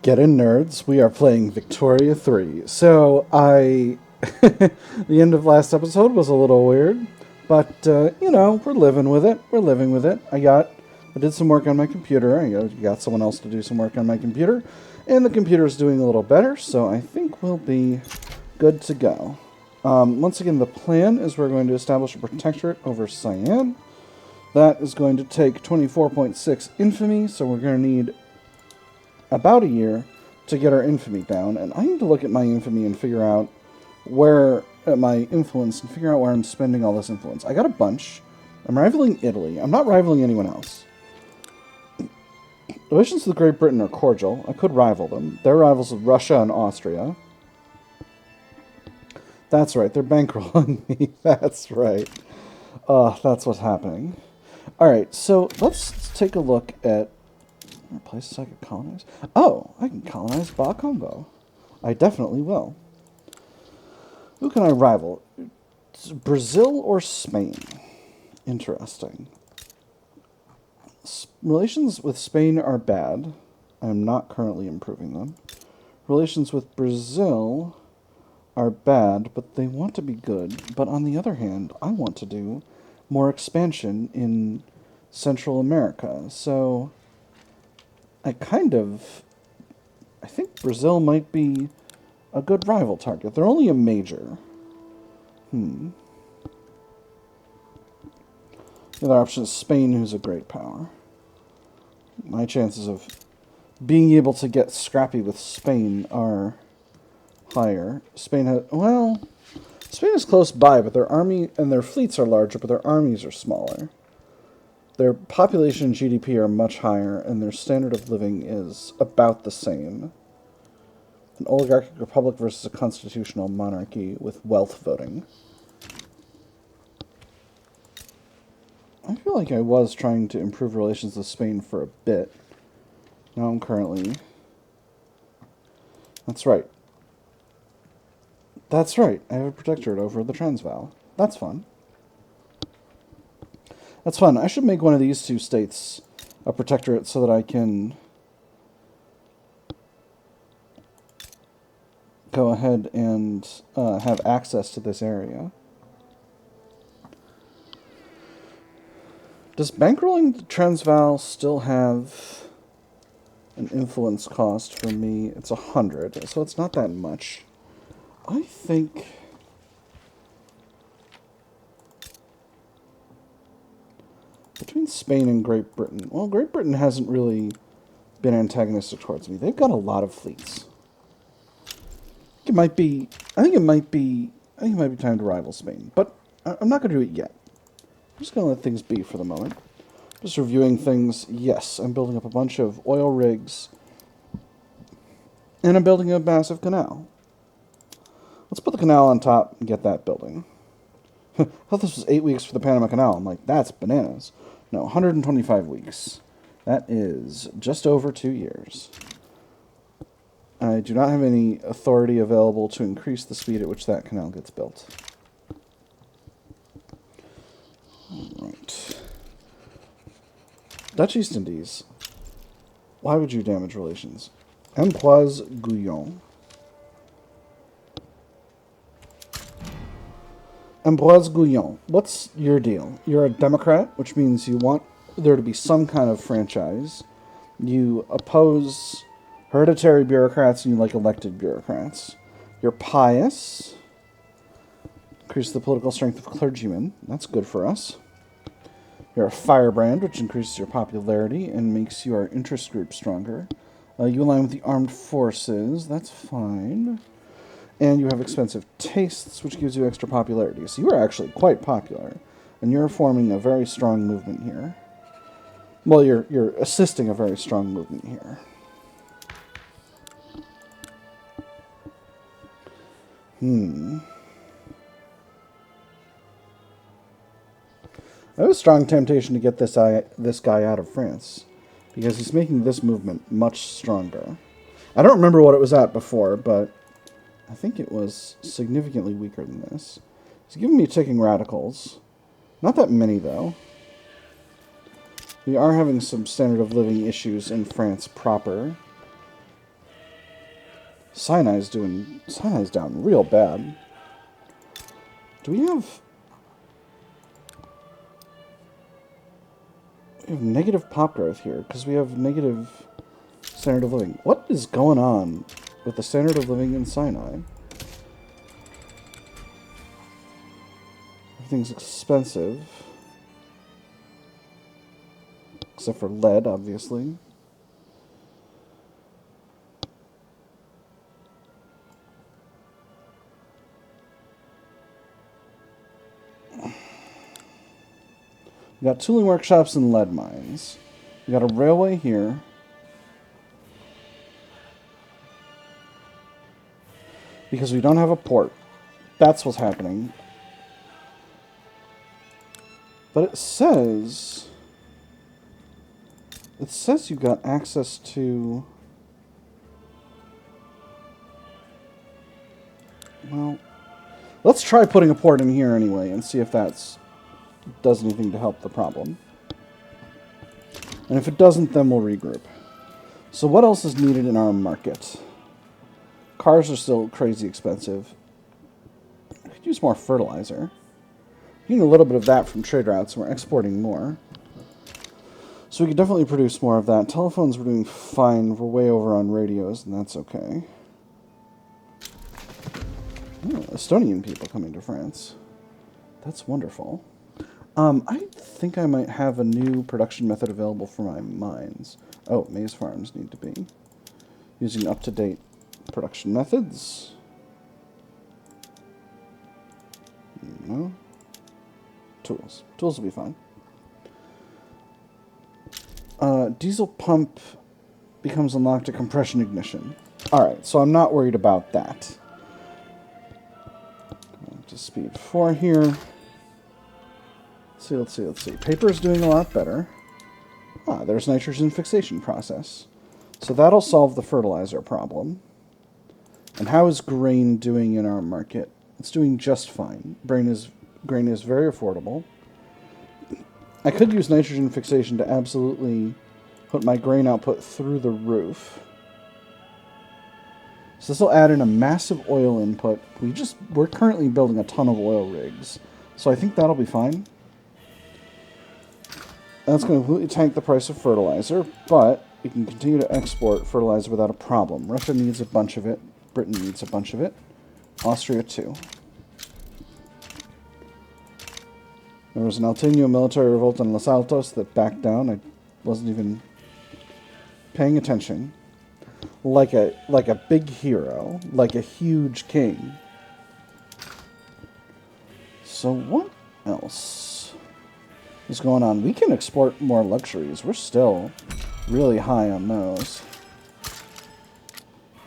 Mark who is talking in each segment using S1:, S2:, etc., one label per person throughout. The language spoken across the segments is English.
S1: Get in, nerds. We are playing Victoria 3. So, the end of last episode was a little weird, but, we're living with it. We're living with it. I did some work on my computer. I got someone else to do some work on my computer, and the computer is doing a little better, so I think we'll be good to go. Once again, the plan is we're going to establish a protectorate over Siam. That is going to take 24.6 infamy, so we're going to need about a year to get our infamy down, and I need to look at my infamy and figure out where my influence and figure out where I'm spending all this influence. I got a bunch. I'm rivaling Italy. I'm not rivaling anyone else. Relations with Great Britain are cordial. I could rival them. They're rivals with Russia and Austria. That's right. They're bankrolling me. That's right. That's what's happening. All right. So let's take a look at places I could colonize. Oh, I can colonize Congo. I definitely will. Who can I rival? Brazil or Spain? Interesting. Relations with Spain are bad. I am not currently improving them. Relations with Brazil are bad, but they want to be good. But on the other hand, I want to do more expansion in Central America. So I think Brazil might be a good rival target. They're only a major. The other option is Spain, who's a great power. My chances of being able to get scrappy with Spain are higher. Spain is close by, but their army and their fleets are larger, but their armies are smaller. Their population and GDP are much higher, and their standard of living is about the same. An oligarchic republic versus a constitutional monarchy with wealth voting. I feel like I was trying to improve relations with Spain for a bit. Now I'm currently... That's right. That's right. I have a protectorate over the Transvaal. That's fun. That's fun. I should make one of these two states a protectorate so that I can go ahead and have access to this area. Does bankrolling the Transvaal still have an influence cost for me? It's 100, so it's not that much. I think... Between Spain and Great Britain... Well, Great Britain hasn't really been antagonistic towards me. They've got a lot of fleets. I think it might be time to rival Spain. But I'm not going to do it yet. I'm just going to let things be for the moment. Just reviewing things. Yes, I'm building up a bunch of oil rigs. And I'm building a massive canal. Let's put the canal on top and get that building. I thought this was 8 weeks for the Panama Canal. I'm like, that's bananas. No, 125 weeks. That is just over 2 years. I do not have any authority available to increase the speed at which that canal gets built. Alright. Dutch East Indies. Why would you damage relations? Ambroise Guyon. Ambroise Guyon, what's your deal? You're a Democrat, which means you want there to be some kind of franchise. You oppose hereditary bureaucrats and you like elected bureaucrats. You're pious. Increase the political strength of clergymen. That's good for us. You're a firebrand, which increases your popularity and makes your interest group stronger. You align with the armed forces. That's fine. And you have expensive tastes, which gives you extra popularity. So you are actually quite popular. And you're forming a very strong movement here. Well, you're assisting a very strong movement here. I have a strong temptation to get this guy out of France. Because he's making this movement much stronger. I don't remember what it was at before, but I think it was significantly weaker than this. He's giving me ticking radicals. Not that many, though. We are having some standard of living issues in France proper. Sinai's down real bad. Do we have... We have negative pop growth here, because we have negative standard of living. What is going on with the standard of living in Sinai? Everything's expensive. Except for lead, obviously. We got tooling workshops and lead mines. We got a railway here. Because we don't have a port. That's what's happening. But it says you got access to... Well, let's try putting a port in here anyway and see if that's does anything to help the problem. And if it doesn't, then we'll regroup. So what else is needed in our market? Cars are still crazy expensive. I could use more fertilizer. Getting a little bit of that from trade routes, and we're exporting more. So we could definitely produce more of that. Telephones we're doing fine. We're way over on radios, and that's okay. Oh, Estonian people coming to France. That's wonderful. I think I might have a new production method available for my mines. Oh, maize farms need to be using up-to-date production methods. No. Tools. Tools will be fine. Diesel pump becomes unlocked at compression ignition. Alright, so I'm not worried about that. To speed 4 here. Let's see. Paper is doing a lot better. There's nitrogen fixation process. So that'll solve the fertilizer problem. And how is grain doing in our market? It's doing just fine. Grain is very affordable. I could use nitrogen fixation to absolutely put my grain output through the roof. So this will add in a massive oil input. We're currently building a ton of oil rigs. So I think that'll be fine. That's going to completely tank the price of fertilizer, but we can continue to export fertilizer without a problem. Russia needs a bunch of it. Britain needs a bunch of it. Austria too. There was an Alteño military revolt in Los Altos that backed down. I wasn't even paying attention. Like a big hero. Like a huge king. So what else is going on? We can export more luxuries. We're still really high on those.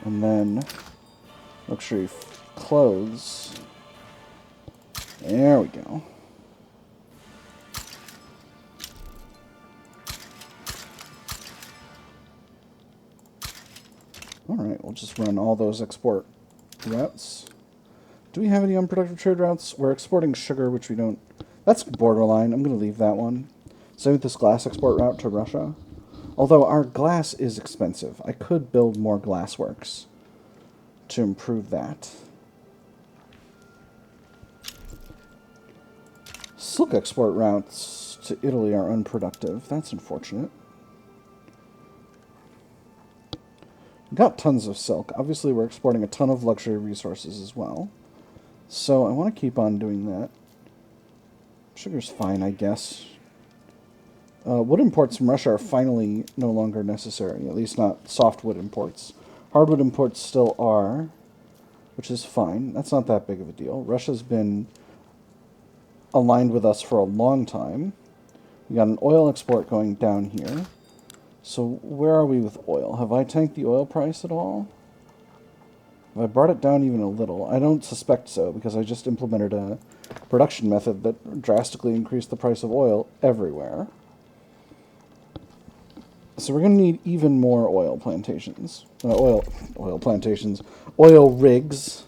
S1: And then luxury clothes. There we go. Alright, we'll just run all those export routes. Do we have any unproductive trade routes? We're exporting sugar, which we don't... That's borderline. I'm going to leave that one. Same with this glass export route to Russia. Although our glass is expensive. I could build more glass works to improve that. Silk export routes to Italy are unproductive. That's unfortunate. Got tons of silk. Obviously, we're exporting a ton of luxury resources as well. So I want to keep on doing that. Sugar's fine, I guess. Wood imports from Russia are finally no longer necessary. At least not softwood imports. Hardwood imports still are, which is fine. That's not that big of a deal. Russia's been aligned with us for a long time. We got an oil export going down here. So where are we with oil? Have I tanked the oil price at all? Have I brought it down even a little? I don't suspect so, because I just implemented a production method that drastically increased the price of oil everywhere. So we're going to need even more oil plantations. Oil rigs.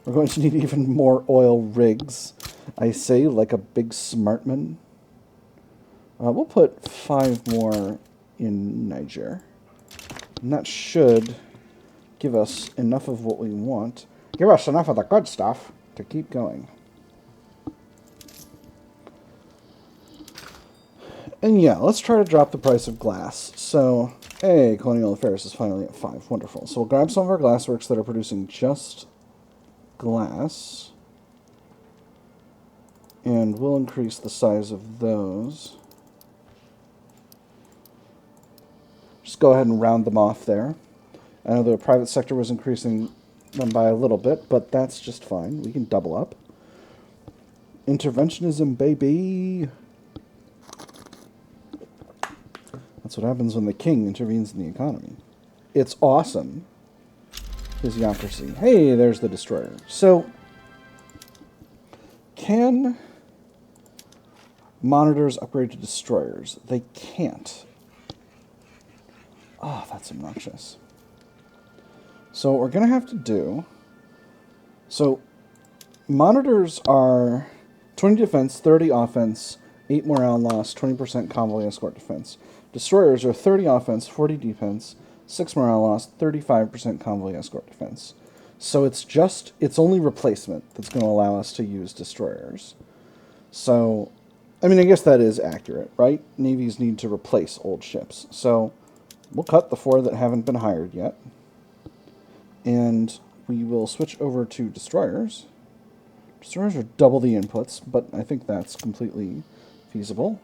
S1: We're going to need even more oil rigs. I say like a big smartman. We'll put 5 more in Niger. And that should give us enough of what we want. Give us enough of the good stuff to keep going. And yeah, let's try to drop the price of glass. So, hey, Colonial Affairs is finally at 5. Wonderful. So we'll grab some of our glassworks that are producing just glass. And we'll increase the size of those. Just go ahead and round them off there. I know the private sector was increasing them by a little bit, but that's just fine. We can double up. Interventionism, baby! That's what happens when the king intervenes in the economy. It's awesome. Physiocracy. Hey, there's the destroyer. So, can monitors upgrade to destroyers? They can't. Oh, that's obnoxious. So what we're going to have to do... So, monitors are 20 defense, 30 offense, 8 morale loss, 20% convoy escort defense. Destroyers are 30 offense, 40 defense, 6 morale loss, 35% convoy escort defense. So it's only replacement that's going to allow us to use destroyers. So, I mean, I guess that is accurate, right? Navies need to replace old ships. So, we'll cut the 4 that haven't been hired yet. And we will switch over to destroyers. Destroyers are double the inputs, but I think that's completely feasible.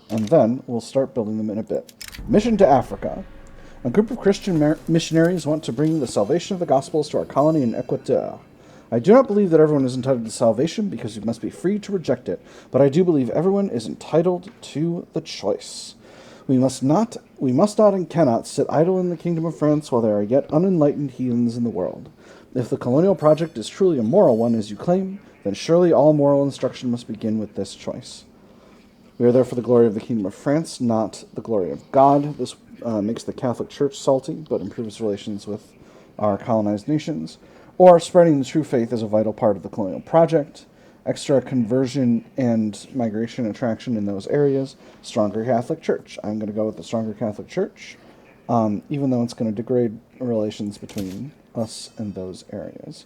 S1: And then we'll start building them in a bit. Mission to Africa. A group of Christian missionaries want to bring the salvation of the Gospels to our colony in Equateur. I do not believe that everyone is entitled to salvation because you must be free to reject it, but I do believe everyone is entitled to the choice. We must not and cannot sit idle in the kingdom of France while there are yet unenlightened heathens in the world. If the colonial project is truly a moral one, as you claim, then surely all moral instruction must begin with this choice. We are there for the glory of the kingdom of France, not the glory of God. This makes the Catholic Church salty, but improves relations with our colonized nations. Or spreading the true faith is a vital part of the colonial project. Extra conversion and migration attraction in those areas. Stronger Catholic Church. I'm going to go with the stronger Catholic Church, even though it's going to degrade relations between us and those areas.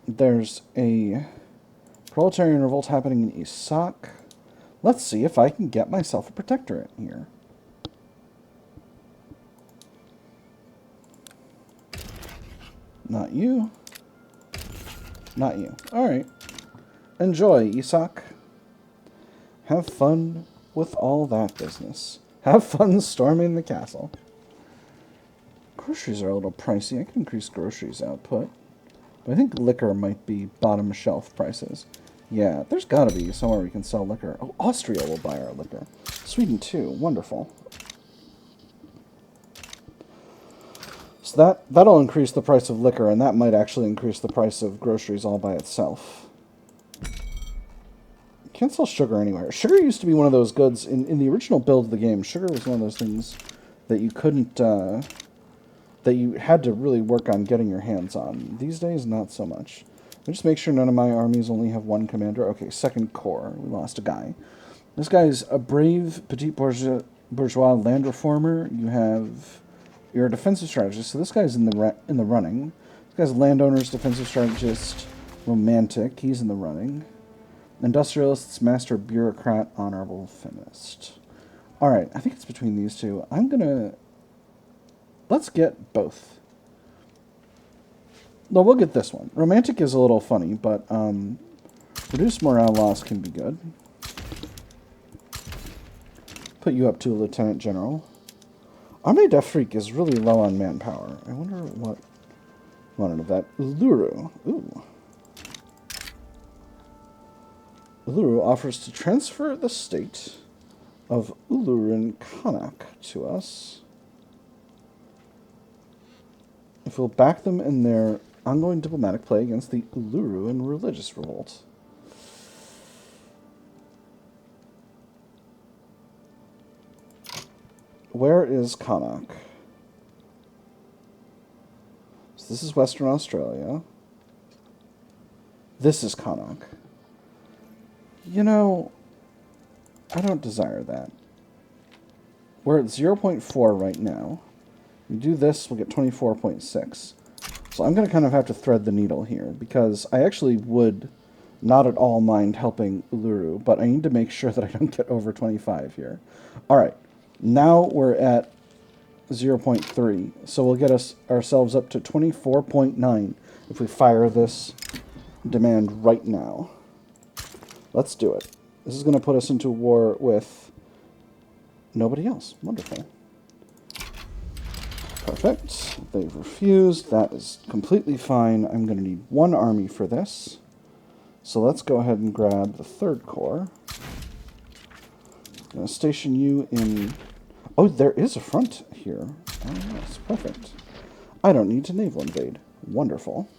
S1: There's a proletarian revolt happening in Isak. Let's see if I can get myself a protectorate here. Not you. Not you. Alright. Enjoy, Isak. Have fun with all that business. Have fun storming the castle. Groceries are a little pricey. I can increase groceries output. But I think liquor might be bottom shelf prices. Yeah, there's got to be somewhere we can sell liquor. Oh, Austria will buy our liquor. Sweden too. Wonderful. So that'll increase the price of liquor, and that might actually increase the price of groceries all by itself. Can't sell sugar anywhere. Sugar used to be one of those goods in the original build of the game. Sugar was one of those things that you couldn't, that you had to really work on getting your hands on. These days, not so much. I'll just make sure none of my armies only have one commander. Okay, second corps. We lost a guy. This guy's a brave petit bourgeois land reformer. You're a defensive strategist, so this guy's in the running. This guy's landowner's defensive strategist, romantic. He's in the running. Industrialists, master bureaucrat, honorable feminist. All right, I think it's between these two. Let's get both. No, we'll get this one. Romantic is a little funny, but reduced morale loss can be good. Put you up to a lieutenant general. Army Def Freak is really low on manpower. I wonder what wanted of that. Uluru. Ooh. Uluru offers to transfer the state of Uluru Kanak to us if we'll back them in their ongoing diplomatic play against the Uluru and religious revolt. Where is Kanak? So this is Western Australia. This is Kanak. You know, I don't desire that. We're at 0.4 right now. We do this, we'll get 24.6. So I'm going to kind of have to thread the needle here, because I actually would not at all mind helping Uluru, but I need to make sure that I don't get over 25 here. Alright, now we're at 0.3, so we'll get ourselves up to 24.9 if we fire this demand right now. Let's do it. This is going to put us into war with nobody else. Wonderful. Perfect. They've refused. That is completely fine. I'm going to need one army for this. So let's go ahead and grab the 3rd Corps. I'm going to station you in... Oh, there is a front here. Oh, yes, perfect. I don't need to naval invade. Wonderful.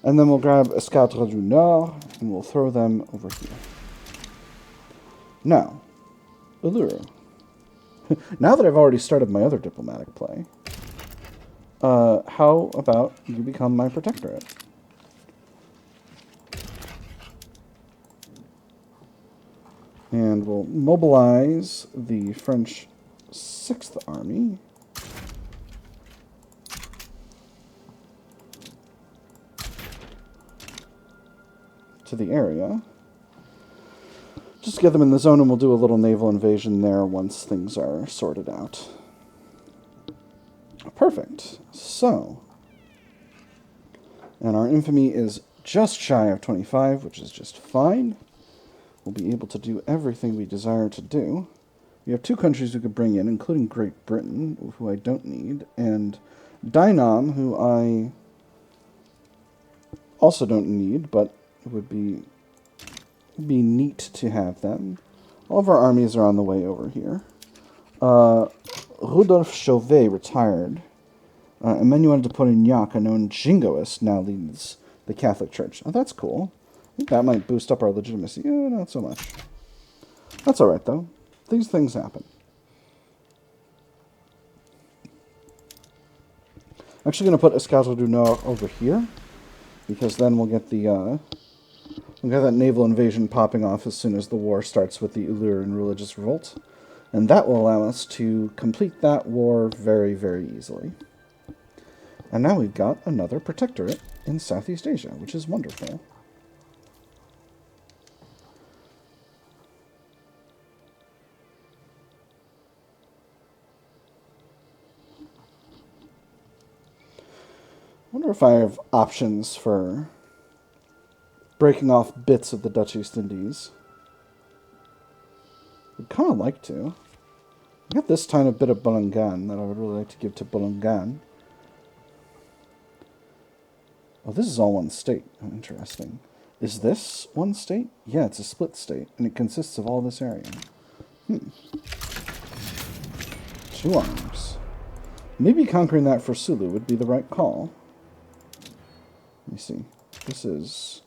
S1: And then we'll grab Escadre du Nord, and we'll throw them over here. Now, Uluru. Now that I've already started my other diplomatic play, how about you become my protectorate? And we'll mobilize the French 6th Army. To the area. Just get them in the zone and we'll do a little naval invasion there once things are sorted out. Perfect. So, and our infamy is just shy of 25, which is just fine. We'll be able to do everything we desire to do. We have 2 countries we could bring in, including Great Britain, who I don't need, and Dynam, who I also don't need, but it would be neat to have them. All of our armies are on the way over here. Rudolf Chauvet retired. Emmanuel de Polignac, a known jingoist, now leads the Catholic Church. Oh, that's cool. I think that might boost up our legitimacy. Yeah, not so much. That's alright, though. These things happen. I'm actually going to put Escadre du Nord over here, because then we'll get the we'll get that naval invasion popping off as soon as the war starts with the Uluran religious revolt. And that will allow us to complete that war very, very easily. And now we've got another protectorate in Southeast Asia, which is wonderful. I wonder if I have options for breaking off bits of the Dutch East Indies. I'd kind of like to. I got this tiny bit of Bulangan that I would really like to give to Bulangan. Oh, this is all one state. Oh, interesting. Is this one state? Yeah, it's a split state, and it consists of all this area. 2 arms. Maybe conquering that for Sulu would be the right call. Let me see. This is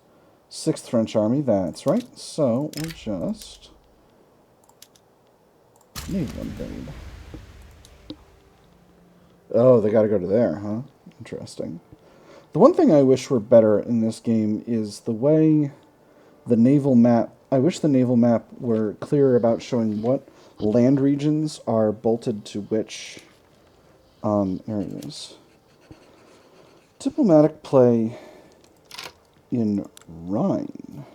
S1: 6th French Army. That's right. So we'll just naval invade. Oh, they got to go to there, huh? Interesting. The one thing I wish were better in this game is the way the naval map... I wish the naval map were clearer about showing what land regions are bolted to which areas. Diplomatic play in Rhine.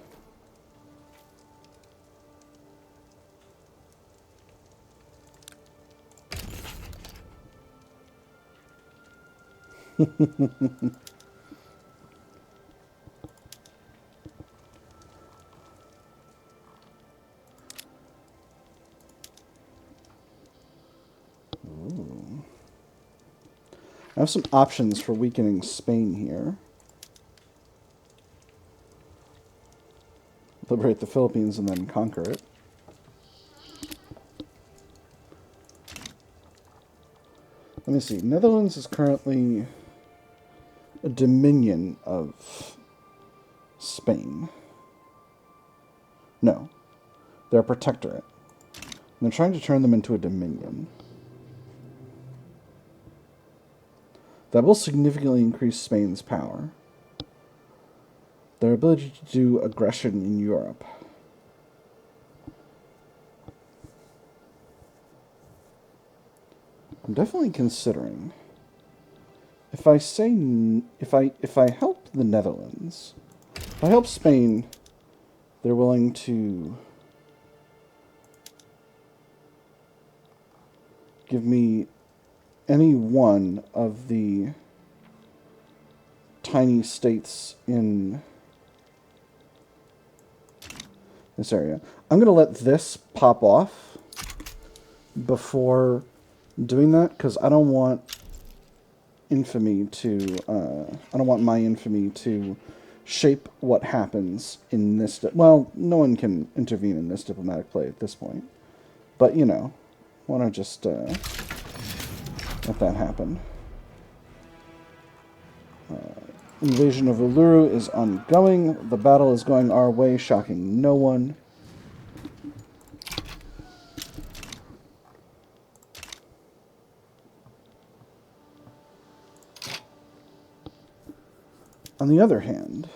S1: Ooh. I have some options for weakening Spain here. Liberate the Philippines and then conquer it. Let me see. Netherlands is currently a dominion of Spain. No. They're a protectorate. And they're trying to turn them into a dominion. That will significantly increase Spain's power. Their ability to do aggression in Europe. I'm definitely considering. If I say if I help the Netherlands, if I help Spain, they're willing to give me any one of the tiny states in this area. I'm going to let this pop off before doing that, because I don't want infamy to, I don't want my infamy to shape what happens in this, well, no one can intervene in this diplomatic play at this point, but, you know, want to just, let that happen. Invasion of Uluru is ongoing. The battle is going our way, shocking no one. On the other hand,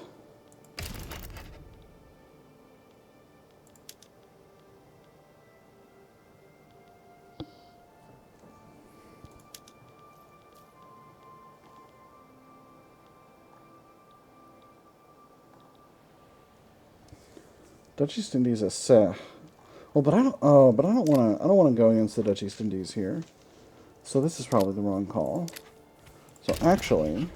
S1: Dutch East Indies is well, but I don't. Oh, but I don't want to. I don't want to go against the Dutch East Indies here. So this is probably the wrong call. So actually,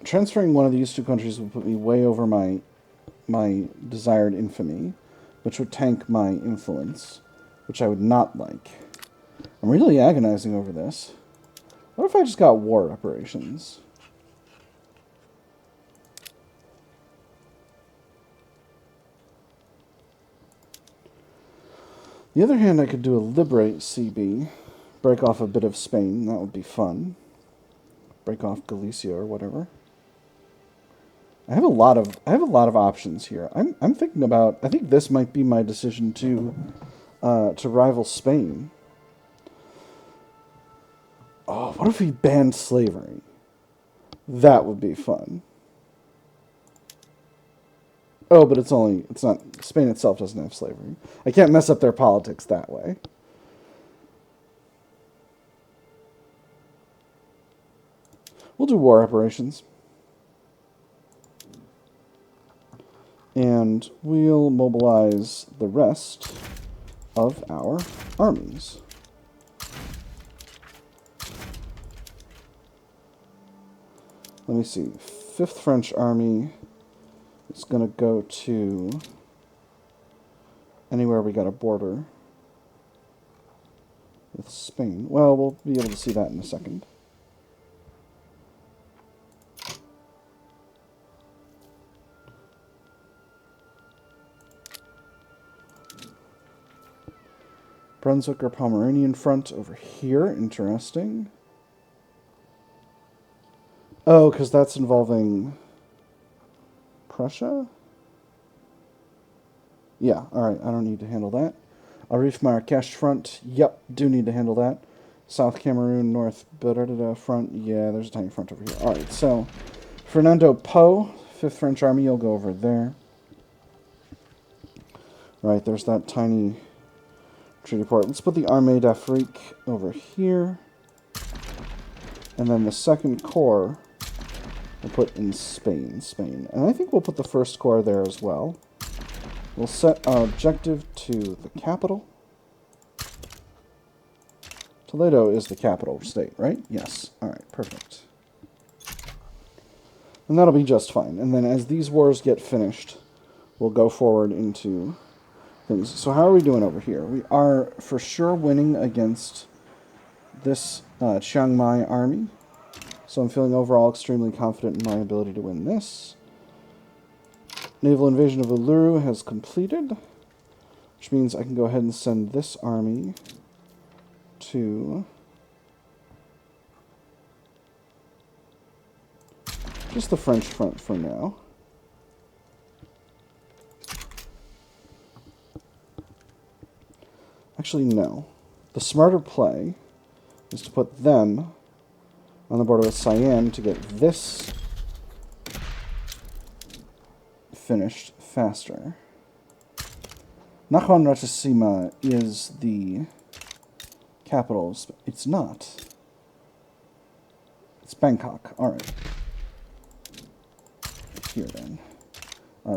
S1: transferring one of these two countries would put me way over my desired infamy, which would tank my influence, which I would not like. I'm really agonizing over this. What if I just got war reparations? On the other hand, I could do a liberate CB, break off a bit of Spain. That would be fun. Break off Galicia or whatever. I have a lot of options here. I'm thinking about. I think this might be my decision to rival Spain. Oh, what if we banned slavery? That would be fun. Oh, but it's not, Spain itself doesn't have slavery. I can't mess up their politics that way. We'll do war reparations. And we'll mobilize the rest of our armies. Let me see. 5th French Army is going to go to anywhere we got a border with Spain. Well, we'll be able to see that in a second. Brunswick or Pomeranian front over here. Interesting. Oh, because that's involving Prussia? Yeah, alright, I don't need to handle that. Arif Marrakesh front. Yep, do need to handle that. South Cameroon, North Bermuda front. Yeah, there's a tiny front over here. Alright, so Fernando Po, 5th French Army, you'll go over there. Right, there's that tiny treaty port. Let's put the Armée d'Afrique over here. And then the 2nd Corps we'll put in Spain. And I think we'll put the 1st Corps there as well. We'll set our objective to the capital. Toledo is the capital state, right? Yes. Alright, perfect. And that'll be just fine. And then as these wars get finished, we'll go forward into things. So how are we doing over here? We are for sure winning against this Chiang Mai army. So I'm feeling overall extremely confident in my ability to win this. Naval invasion of Uluru has completed, which means I can go ahead and send this army to just the French front for now. Actually, no. The smarter play is to put them on the border with Siam to get this finished faster. Nakhon Ratchasima is the Capital of Spain. It's not. It's Bangkok. Alright. Here then.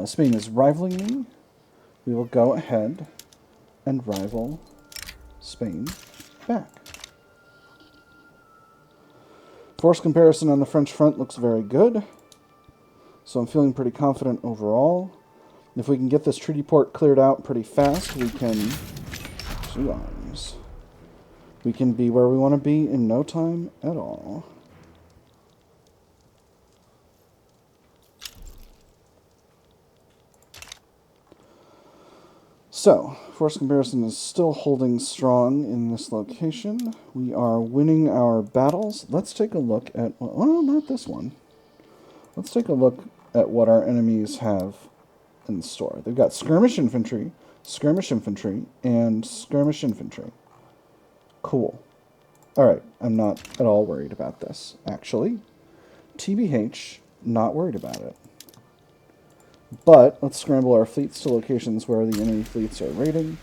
S1: Spain is rivaling me. We will go ahead and rival Spain back. Force comparison on the French front looks very good. So I'm feeling pretty confident overall. If we can get this treaty port cleared out pretty fast, we can... 2 arms. We can be where we want to be in no time at all. So, force comparison is still holding strong in this location. We are winning our battles. Let's take a look at... Well, not this one. Let's take a look at what our enemies have in store. They've got skirmish infantry, and skirmish infantry. Cool. Alright, I'm not at all worried about this, actually. TBH, not worried about it. But let's scramble our fleets to locations where the enemy fleets are raiding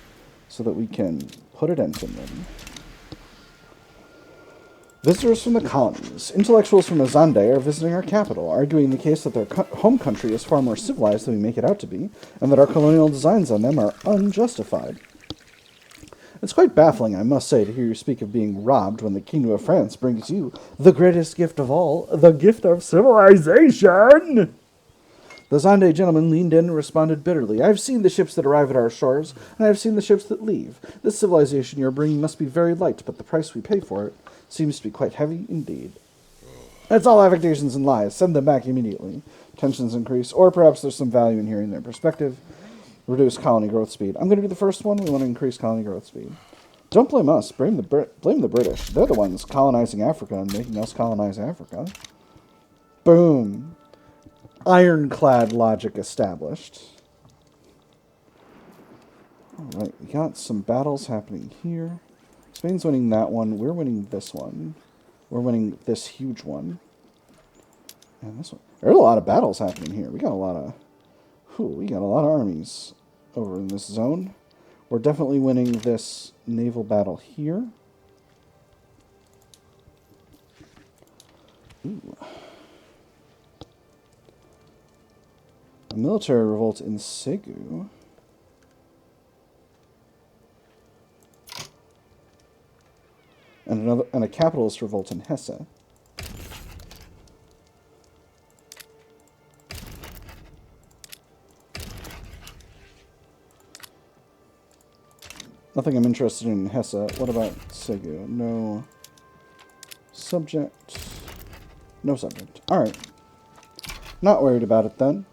S1: so that we can put a dent in them. Visitors from the colonies. Intellectuals from Azande are visiting our capital, arguing the case that their home country is far more civilized than we make it out to be, and that our colonial designs on them are unjustified. It's quite baffling, I must say, to hear you speak of being robbed when the Kingdom of France brings you the greatest gift of all, the gift of civilization! The Zande gentleman leaned in and responded bitterly. I've seen the ships that arrive at our shores, and I have seen the ships that leave. This civilization you're bringing must be very light, but the price we pay for it seems to be quite heavy indeed. That's all affectations and lies. Send them back immediately. Tensions increase, or perhaps there's some value in hearing their perspective. Reduce colony growth speed. I'm going to do the first one. We want to increase colony growth speed. Don't blame us. Blame the British. They're the ones colonizing Africa and making us colonize Africa. Boom. Ironclad logic established. Alright, we got some battles happening here. Spain's winning that one. We're winning this one. We're winning this huge one. And this one. There's a lot of battles happening here. We got a lot of... we got a lot of armies over in this zone. We're definitely winning this naval battle here. Ooh. A military revolt in Segu. And a capitalist revolt in Hesse. Nothing I'm interested in Hesse. What about Segu? No subject. No subject. Alright. Not worried about it then.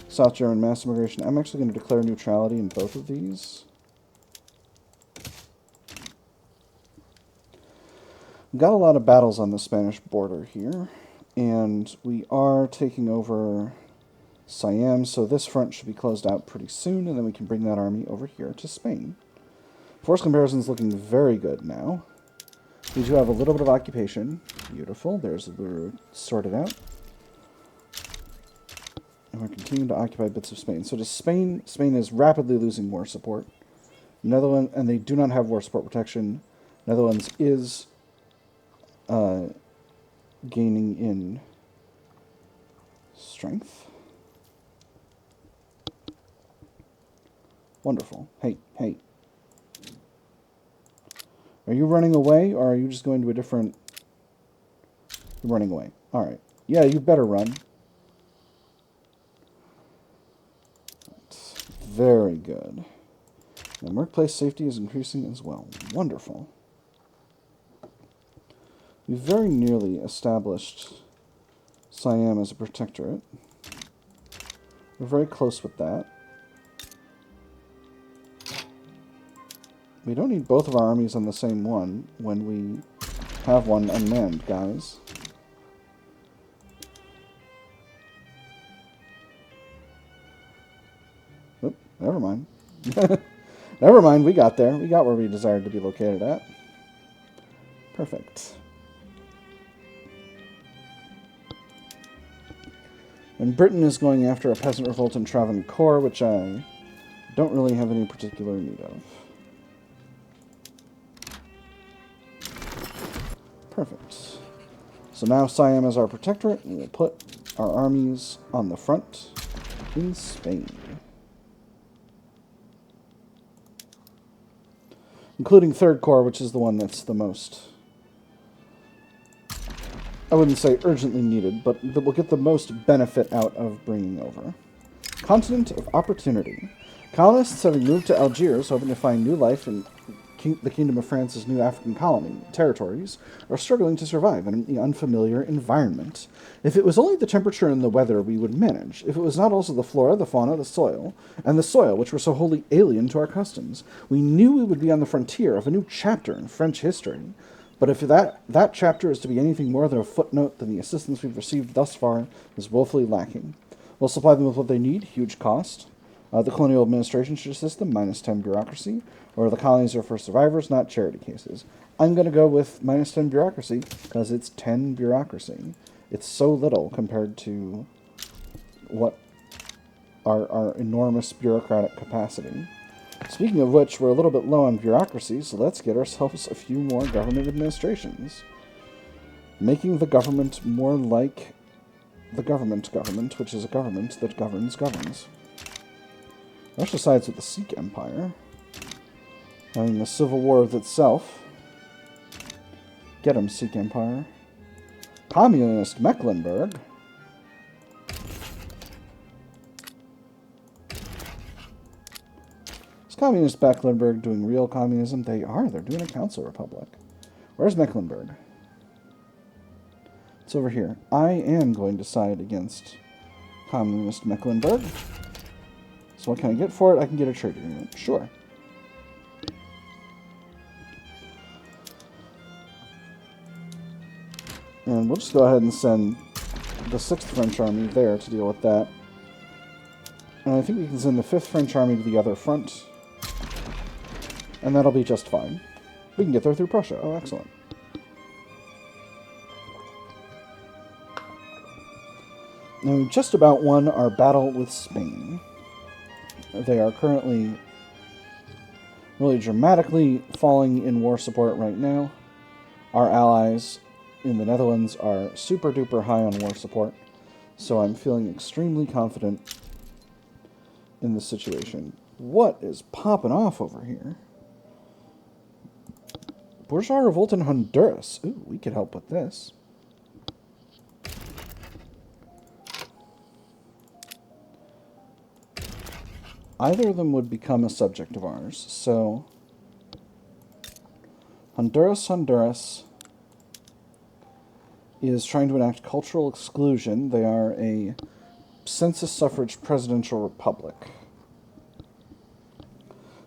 S1: South German mass immigration. I'm actually going to declare neutrality in both of these. We've got a lot of battles on the Spanish border here. And we are taking over Siam, so this front should be closed out pretty soon, and then we can bring that army over here to Spain. Force comparison is looking very good now. We do have a little bit of occupation. Beautiful. There's Uluru sorted out. And we're continuing to occupy bits of Spain. So to Spain, Spain is rapidly losing war support. Netherlands, and they do not have war support protection. Netherlands is gaining in strength. Wonderful. Hey, hey. Are you running away, or are you just going to a different... You're running away. Alright. Yeah, you better run. That's very good. And workplace safety is increasing as well. Wonderful. We very nearly established Siam as a protectorate. We're very close with that. We don't need both of our armies on the same one when we have one unmanned, guys. Oop, never mind. Never mind, we got there. We got where we desired to be located at. Perfect. And Britain is going after a peasant revolt in Travancore, which I don't really have any particular need of. Perfect. So now Siam is our protectorate, and we'll put our armies on the front in Spain. Including Third Corps, which is the one that's the most, I wouldn't say urgently needed, but that will get the most benefit out of bringing over. Continent of Opportunity. Colonists having moved to Algiers, hoping to find new life in the Kingdom of France's new African colony territories, are struggling to survive in an unfamiliar environment. If it was only the temperature and the weather, we would manage. If it was not also the flora, the fauna, the soil, which were so wholly alien to our customs, we knew we would be on the frontier of a new chapter in French history. But if that chapter is to be anything more than a footnote, then the assistance we've received thus far is woefully lacking. We'll supply them with what they need, huge cost. The colonial administration should assist them, -10 bureaucracy, or the colonies are for survivors, not charity cases. I'm going to go with -10 bureaucracy, because it's 10 bureaucracy. It's so little compared to what our enormous bureaucratic capacity. Speaking of which, we're a little bit low on bureaucracy, so let's get ourselves a few more government administrations. Making the government more like the government, which is a government that governs. Russia sides with the Sikh Empire, having a civil war with itself. Get 'em, Sikh Empire. Communist Mecklenburg. Is Communist Mecklenburg doing real communism? They are. They're doing a council republic. Where's Mecklenburg? It's over here. I am going to side against Communist Mecklenburg. So what can I get for it? I can get a trade agreement. Sure. And we'll just go ahead and send the 6th French Army there to deal with that. And I think we can send the 5th French Army to the other front. And that'll be just fine. We can get there through Prussia. Oh, excellent. Now, we just about won our battle with Spain. They are currently really dramatically falling in war support right now. Our allies in the Netherlands are super duper high on war support, so I'm feeling extremely confident in the situation. What is popping off over here? Bourgeois revolt in Honduras. Ooh, we could help with this. Either of them would become a subject of ours, so Honduras is trying to enact cultural exclusion. They are a census suffrage presidential republic.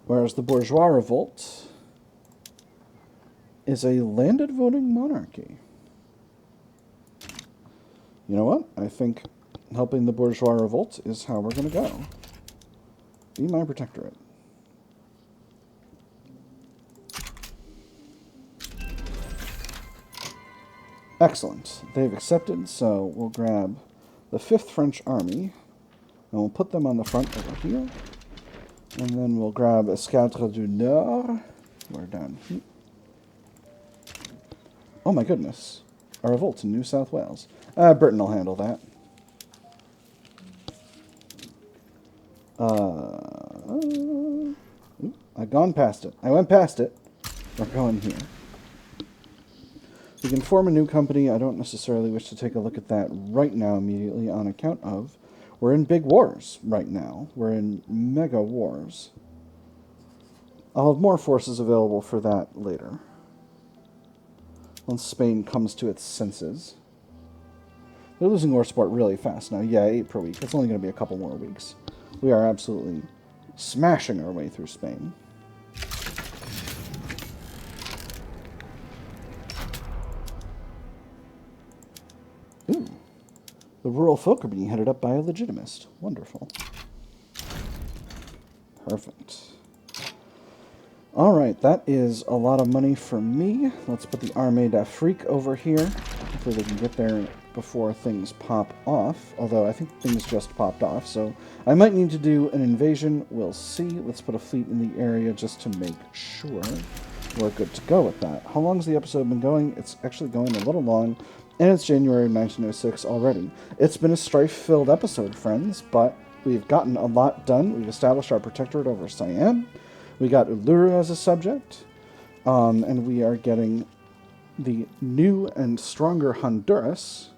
S1: Whereas the bourgeois revolt is a landed voting monarchy. You know what? I think helping the bourgeois revolt is how we're going to go. Be my protectorate. Excellent. They've accepted, so we'll grab the 5th French Army, and we'll put them on the front over here. And then we'll grab Escadre du Nord. We're down here. Oh my goodness. A revolt in New South Wales. Britain will handle that. I've gone past it. I went past it. We're going here. We can form a new company. I don't necessarily wish to take a look at that right now immediately on account of we're in big wars right now. We're in mega wars. I'll have more forces available for that later. Once Spain comes to its senses. They're losing war support really fast now. Yeah, 8 per week. It's only going to be a couple more weeks. We are absolutely smashing our way through Spain. Ooh. The rural folk are being headed up by a legitimist. Wonderful. Perfect. Alright, that is a lot of money for me. Let's put the Armée d'Afrique over here. Hopefully they can get there before things pop off. Although I think things just popped off, so I might need to do an invasion. We'll see. Let's put a fleet in the area just to make sure. we're good to go with that. How long's the episode been going? It's actually going a little long, and it's January 1906 already. It's been a strife-filled episode, friends, but we've gotten a lot done. We've established our protectorate over Siam. We got Uluru as a subject, and we are getting the new and stronger Honduras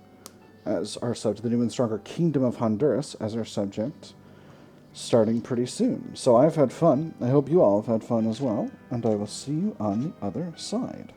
S1: as our subject, the new and stronger Kingdom of Honduras as our subject, starting pretty soon. So I've had fun. I hope you all have had fun as well, and I will see you on the other side.